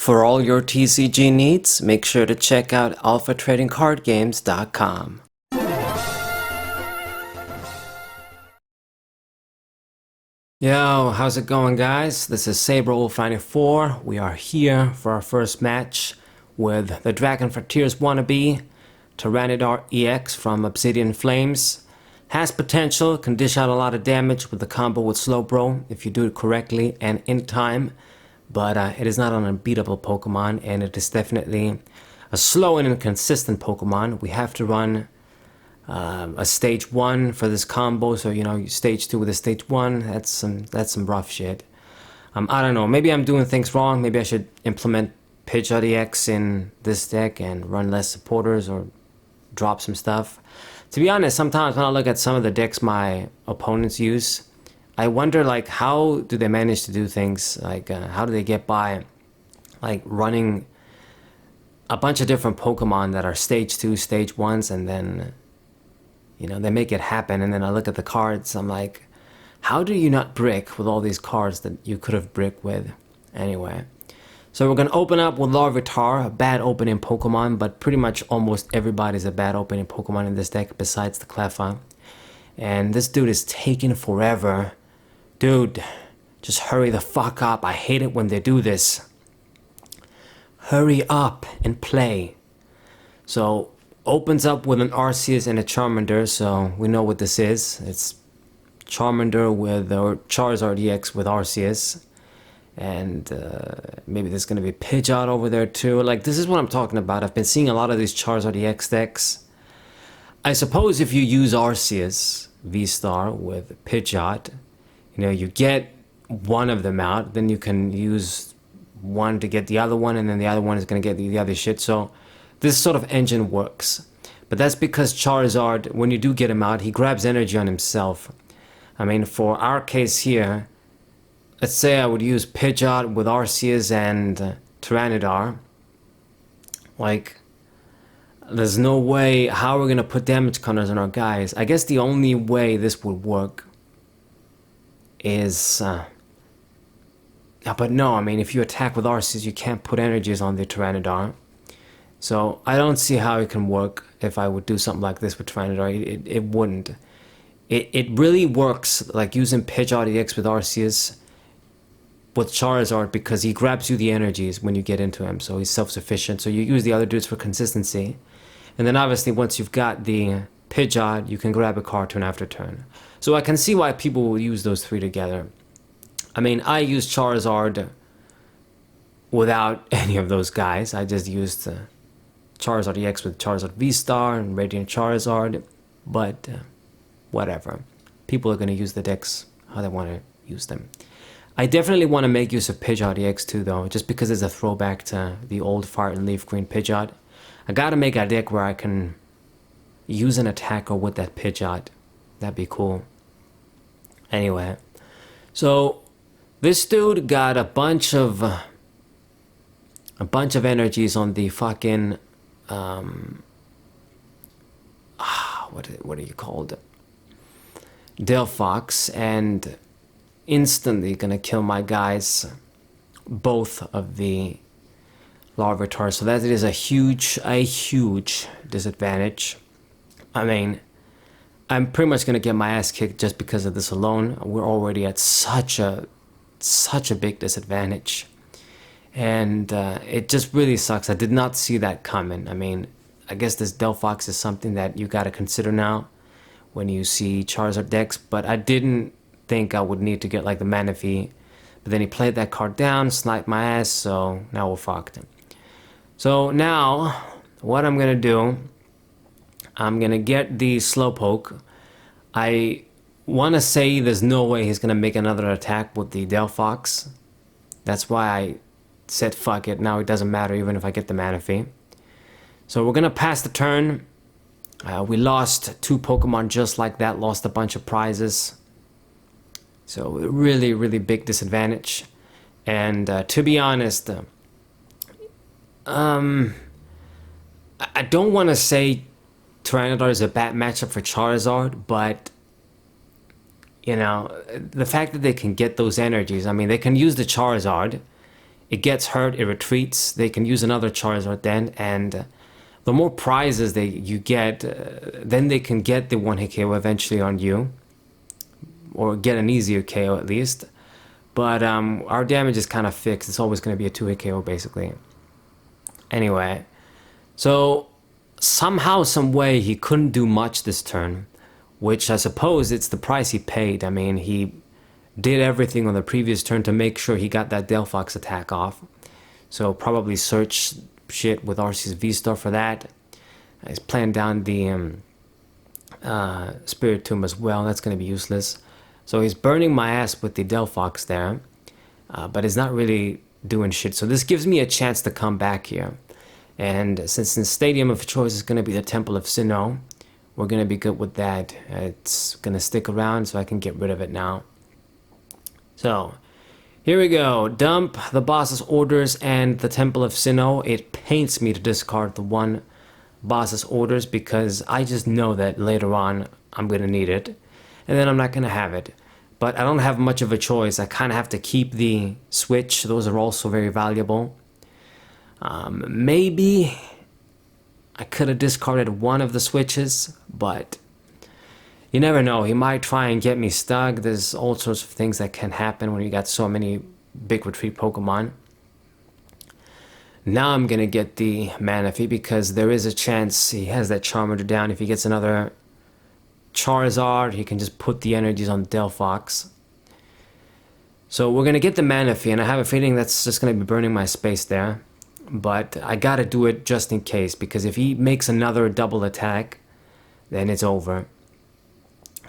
For all your TCG needs, make sure to check out alphatradingcardgames.com. Yo, how's it going, guys? This is Slowbro94. We are here for our first match with the Dragon Frontiers wannabe, Tyranitar EX from Obsidian Flames. Has potential, can dish out a lot of damage with the combo with Slowbro if you do it correctly and in time. But it is not an unbeatable Pokemon, and it is definitely a slow and inconsistent Pokemon. We have to run a stage 1 for this combo, so stage 2 with a stage 1, that's some rough shit. I don't know, maybe I'm doing things wrong. Maybe I should implement Pidgeot EX in this deck and run less supporters or drop some stuff. To be honest, sometimes when I look at some of the decks my opponents use, I wonder, like, how do they manage to do things? Like, how do they get by, like, running a bunch of different Pokemon that are stage 2, stage 1s, and then, they make it happen. And then I look at the cards, I'm like, how do you not brick with all these cards that you could have bricked with? Anyway, so we're going to open up with Larvitar, a bad opening Pokemon, but pretty much almost everybody's a bad opening Pokemon in this deck besides the Cleffa. And this dude is taking forever. Dude, just hurry the fuck up. I hate it when they do this. Hurry up and play. So, opens up with an Arceus and a Charmander, so we know what this is. It's Charmander with, or Charizard EX with Arceus. And maybe there's going to be Pidgeot over there too. Like, this is what I'm talking about. I've been seeing a lot of these Charizard EX decks. I suppose if you use Arceus VSTAR with Pidgeot, you get one of them out, then you can use one to get the other one, and then the other one is going to get the other shit. So this sort of engine works. But that's because Charizard, when you do get him out, he grabs energy on himself. I mean, for our case here, let's say I would use Pidgeot with Arceus and Tyranitar. Like, there's no way how we're going to put damage counters on our guys. I guess the only way this would work is... but no, I mean, if you attack with Arceus, you can't put energies on the Tyranitar. So I don't see how it can work if I would do something like this with Tyranitar. It wouldn't. It really works, like using Pidgeot EX with Arceus with Charizard, because he grabs you the energies when you get into him, so he's self-sufficient. So you use the other dudes for consistency. And then obviously once you've got the Pidgeot, you can grab a card turn after turn. So I can see why people will use those three together. I mean, I used Charizard without any of those guys. I just used Charizard EX with Charizard VSTAR and Radiant Charizard. But whatever. People are going to use the decks how they want to use them. I definitely want to make use of Pidgeot EX too, though, just because it's a throwback to the old Fire and Leaf Green Pidgeot. I gotta make a deck where I can use an attacker with that Pidgeot. That'd be cool. Anyway, so this dude got a bunch of energies on the fucking what are you called? Delphox, and instantly gonna kill my guys, both of the Larvitar. So that is a huge disadvantage. I mean, I'm pretty much gonna get my ass kicked just because of this alone. We're already at such a big disadvantage, and it just really sucks. I did not see that coming. I mean, I guess this Delphox is something that you gotta consider now when you see Charizard decks, but I didn't think I would need to get like the Manaphy. But then he played that card down, sniped my ass, so now we're fucked. So now, what I'm gonna do, I'm gonna get the Slowpoke. I want to say there's no way he's gonna make another attack with the Delphox. That's why I said fuck it, now it doesn't matter even if I get the Manaphy. So we're gonna pass the turn. We lost 2 Pokemon just like that, lost a bunch of prizes. So really big disadvantage. And to be honest, I don't want to say Tyranitar is a bad matchup for Charizard, but the fact that they can get those energies, I mean, they can use the Charizard it gets hurt, it retreats. They can use another Charizard then, and the more prizes you get, then they can get the 1-hit KO eventually on you, or get an easier KO at least. But our damage is kind of fixed. It's always going to be a 2-hit KO basically. Anyway, so somehow, some way, he couldn't do much this turn, which I suppose it's the price he paid. I mean, he did everything on the previous turn to make sure he got that Delphox attack off. So probably search shit with Arceus VSTAR for that. He's playing down the Spirit Tomb as well. That's going to be useless. So he's burning my ass with the Delphox there, but it's not really doing shit. So this gives me a chance to come back here. And since the stadium of choice is going to be the Temple of Sinnoh, we're going to be good with that. It's going to stick around so I can get rid of it now. So here we go. Dump the boss's orders and the Temple of Sinnoh. It pains me to discard the one boss's orders because I just know that later on I'm going to need it. And then I'm not going to have it. But I don't have much of a choice. I kind of have to keep the switch. Those are also very valuable. Maybe I could have discarded one of the switches, but you never know. He might try and get me stuck. There's all sorts of things that can happen when you got so many big retreat Pokemon. Now I'm going to get the Manaphy because there is a chance he has that Charmander down. If he gets another Charizard, he can just put the energies on Delphox. So we're going to get the Manaphy, and I have a feeling that's just going to be burning my space there. But I got to do it just in case, because if he makes another double attack, then it's over.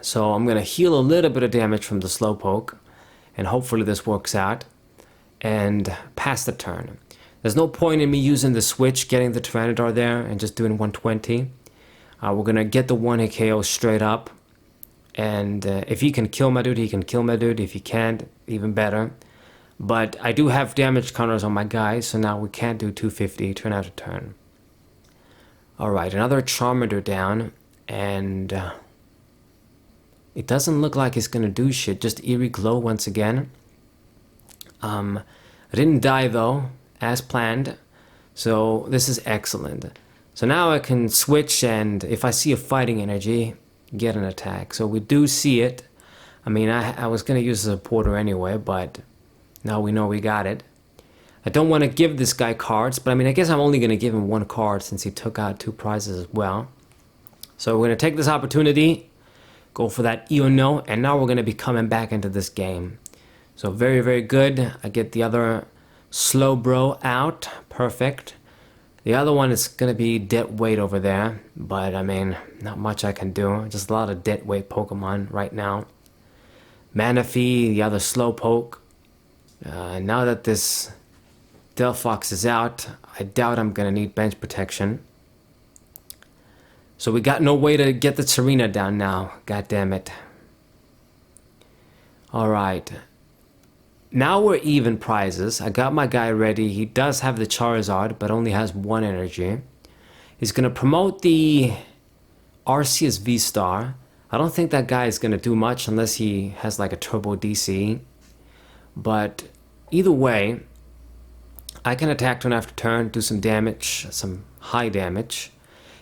So I'm going to heal a little bit of damage from the Slowpoke, and hopefully this works out, and pass the turn. There's no point in me using the switch, getting the Tyranitar there, and just doing 120. We're going to get the 1-hit KO straight up. And if he can kill my dude, he can kill my dude. If he can't, even better. But I do have damage counters on my guys, so now we can't do 250 turn out of turn. Alright, another Charmander down. And it doesn't look like it's going to do shit. Just Eerie Glow once again. I didn't die though, as planned. So this is excellent. So now I can switch, and if I see a fighting energy, get an attack. So we do see it. I mean, I was going to use a supporter anyway, but now we know we got it. I don't want to give this guy cards, but I mean, I guess I'm only going to give him one card since he took out 2 prizes as well. So we're going to take this opportunity, go for that Iono, and now we're going to be coming back into this game. So very, very good. I get the other Slowbro out. Perfect. The other one is going to be dead weight over there, but I mean, not much I can do. Just a lot of dead weight Pokemon right now. Manaphy, the other Slowpoke. Now that this Delphox is out, I doubt I'm going to need bench protection. So we got no way to get the Tyranitar down now. God damn it. Alright. Now we're even prizes. I got my guy ready. He does have the Charizard, but only has 1 energy. He's going to promote the Arceus VSTAR. I don't think that guy is going to do much unless he has like a Turbo DC. But either way, I can attack turn after turn, do some damage, some high damage.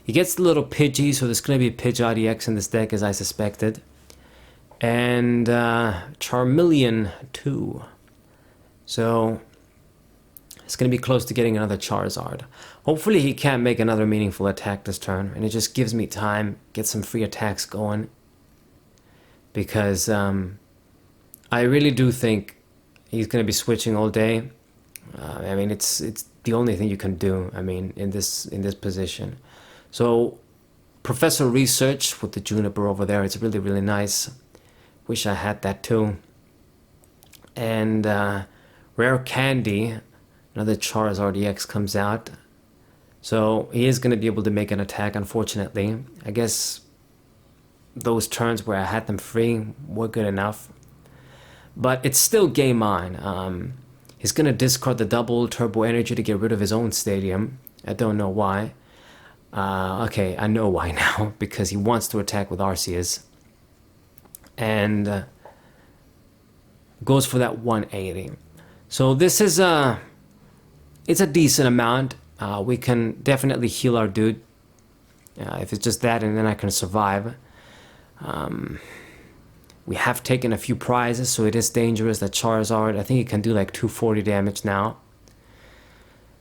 He gets the little Pidgey, so there's going to be a Pidgeot EX in this deck as I suspected. And Charmeleon 2. So it's going to be close to getting another Charizard. Hopefully he can't make another meaningful attack this turn, and it just gives me time, get some free attacks going. Because I really do think he's going to be switching all day. I mean, it's the only thing you can do, I mean, in this position. So Professor Research with the Juniper over there, it's really, really nice. Wish I had that too. And Rare Candy, another Charizard EX comes out. So he is going to be able to make an attack, unfortunately. I guess those turns where I had them free were good enough. But it's still game on. He's going to discard the double Turbo Energy to get rid of his own stadium. I don't know why. Okay, I know why now. Because he wants to attack with Arceus. And goes for that 180. So this is it's a decent amount. We can definitely heal our dude. If it's just that, and then I can survive. We have taken a few prizes, so it is dangerous. That Charizard, I think it can do like 240 damage now.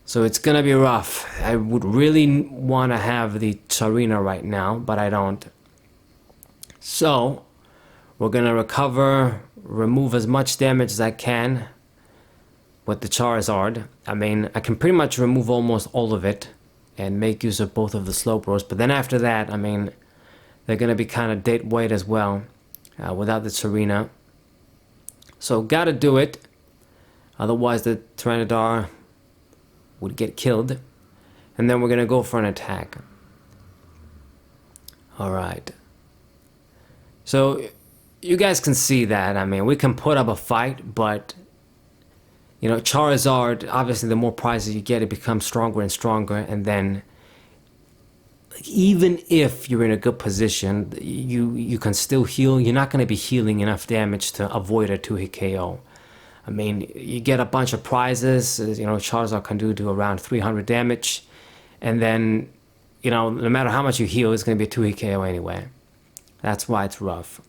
So it's gonna be rough. I would really want to have the Tyranitar right now, but I don't. So we're gonna recover, remove as much damage as I can with the Charizard. I mean, I can pretty much remove almost all of it and make use of both of the Slowbros. But then after that, I mean, they're gonna be kind of dead weight as well without the Tyranitar. So gotta do it. Otherwise, the Tyranitar would get killed. And then we're gonna go for an attack. Alright. So you guys can see that. I mean, we can put up a fight, but you know, Charizard, obviously the more prizes you get, it becomes stronger and stronger, and then even if you're in a good position, you can still heal. You're not going to be healing enough damage to avoid a 2-hit KO. I mean, you get a bunch of prizes, you know, Charizard can do around 300 damage, and then, you know, no matter how much you heal, it's going to be a 2-hit KO anyway. That's why it's rough.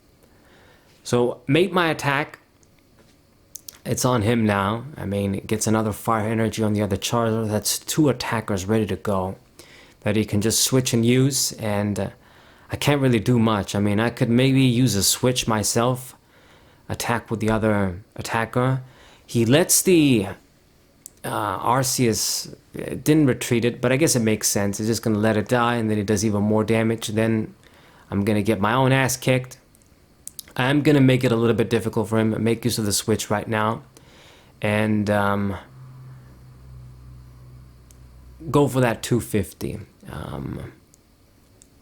So, mate my attack. It's on him now. I mean, it gets another fire energy on the other Charizard. That's 2 attackers ready to go that he can just switch and use, and I can't really do much. I mean, I could maybe use a switch myself, attack with the other attacker. He lets the Arceus, didn't retreat it, but I guess it makes sense. He's just going to let it die, and then it does even more damage. Then I'm going to get my own ass kicked. I'm going to make it a little bit difficult for him, make use of the switch right now, and go for that 250.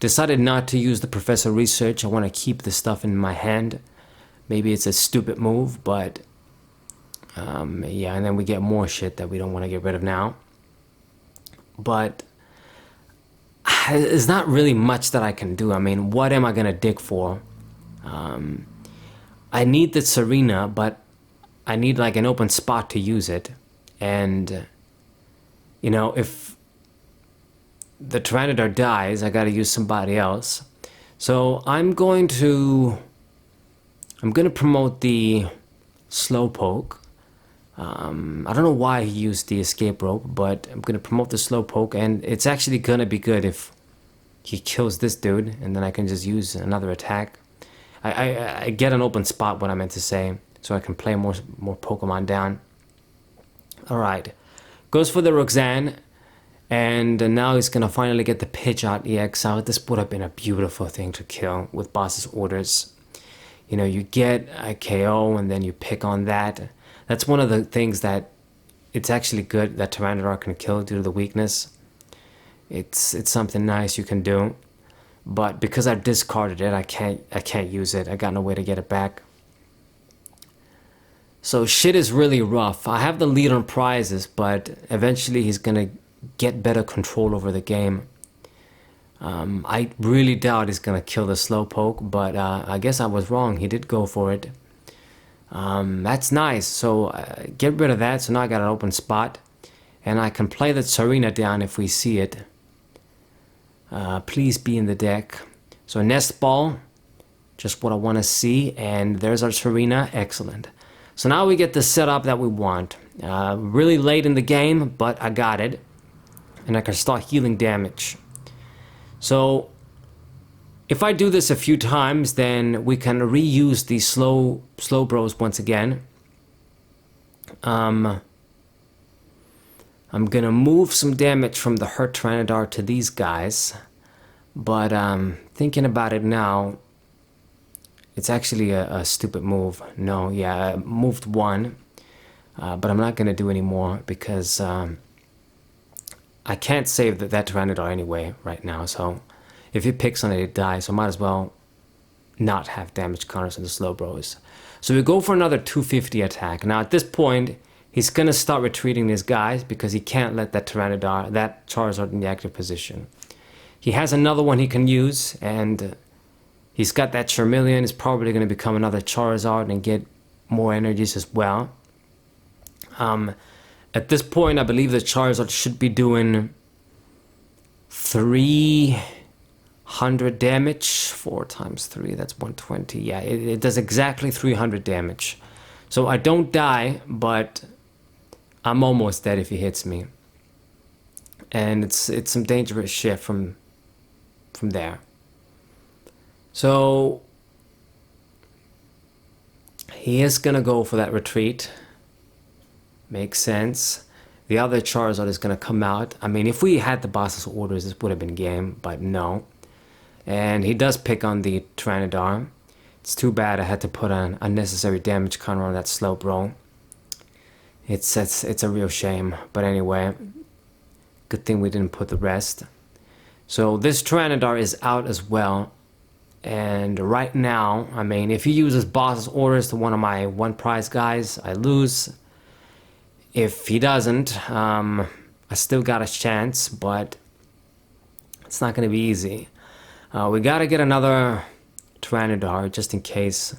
Decided not to use the Professor Research. I want to keep the stuff in my hand. Maybe it's a stupid move, but yeah, and then we get more shit that we don't want to get rid of now. But there's not really much that I can do. I mean, what am I going to dig for? I need the Tyranitar, but I need like an open spot to use it. And, you know, if the Tyranitar dies, I gotta use somebody else. So I'm going to promote the Slowpoke. I don't know why he used the escape rope, but I'm gonna promote the Slowpoke, and it's actually gonna be good if he kills this dude, and then I can just use another attack. I get an open spot, what I meant to say, so I can play more Pokemon down. Alright, goes for the Roxanne, and now he's gonna finally get the Pidgeot EX out. This would have been a beautiful thing to kill with boss's orders. You know, you get a KO and then you pick on that. That's one of the things that it's actually good that Tyranitar can kill due to the weakness. It's something nice you can do. But because I discarded it, I can't use it. I got no way to get it back. So shit is really rough. I have the lead on prizes, but eventually he's gonna get better control over the game. I really doubt he's gonna kill the Slowpoke, but I guess I was wrong. He did go for it. That's nice. So get rid of that. So now I got an open spot, and I can play the Tyranitar down if we see it. Please be in the deck. So Nest Ball, just what I want to see, and there's our Tyranitar. Excellent. So now we get the setup that we want. Really late in the game, but I got it, and I can start healing damage. So if I do this a few times, then we can reuse these Slowbros once again. I'm gonna move some damage from the hurt Tyranitar to these guys, but thinking about it now, it's actually a stupid move. No, yeah, I moved one, but I'm not gonna do any more because I can't save that Tyranitar anyway right now. So if it picks on it, it dies. So I might as well not have damage counters on the Slowbros. So we go for another 250 attack. Now at this point, he's gonna start retreating these guys because he can't let that Tyranitar, that Charizard in the active position. He has another one he can use, and he's got that Charmeleon. He's probably gonna become another Charizard and get more energies as well. At this point, I believe the Charizard should be doing 300 damage. 4 times 3, that's 120. Yeah, it does exactly 300 damage. So I don't die, but I'm almost dead if he hits me. And it's some dangerous shit from there. So he is gonna go for that retreat. Makes sense. The other Charizard is gonna come out. I mean, if we had the boss's orders, this would have been game, but no. And he does pick on the Tyranitar. It's too bad I had to put an unnecessary damage counter on that Slowbro. It's a real shame. But anyway, good thing we didn't put the rest. So this Tyranitar is out as well. And right now, I mean, if he uses boss's orders to one of my one prize guys, I lose. If he doesn't, I still got a chance, but it's not going to be easy. We got to get another Tyranitar just in case.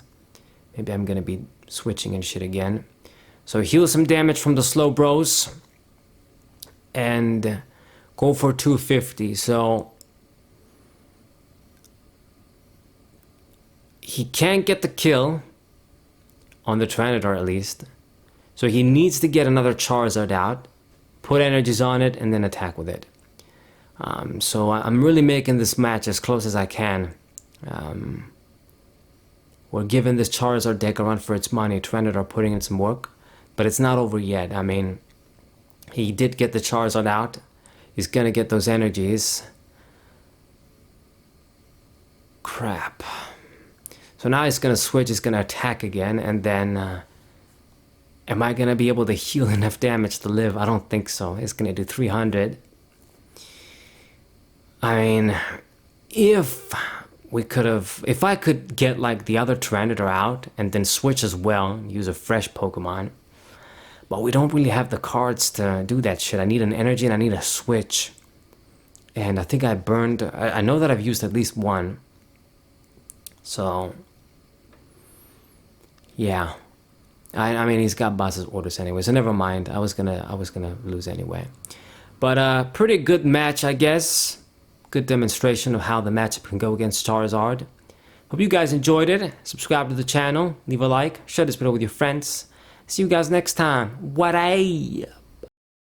Maybe I'm going to be switching and shit again. So heal some damage from the Slowbros and go for 250. So he can't get the kill on the Tyranitar at least. So he needs to get another Charizard out, put energies on it, and then attack with it. So I'm really making this match as close as I can. We're giving this Charizard deck a run for its money. Tyranitar putting in some work, but it's not over yet. I mean, he did get the Charizard out. He's gonna get those energies. Crap. So now he's gonna switch, he's gonna attack again, and then am I gonna be able to heal enough damage to live? I don't think so. It's gonna do 300. I mean, if I could get like the other Tyranitar out and then switch as well, use a fresh Pokemon. But we don't really have the cards to do that shit. I need an energy and I need a switch. And I think I burned, I know that I've used at least one. So, yeah. I mean, he's got boss's orders anyway, so never mind. I was gonna lose anyway. But pretty good match, I guess. Good demonstration of how the matchup can go against Charizard. Hope you guys enjoyed it. Subscribe to the channel, leave a like, share this video with your friends. See you guys next time. What a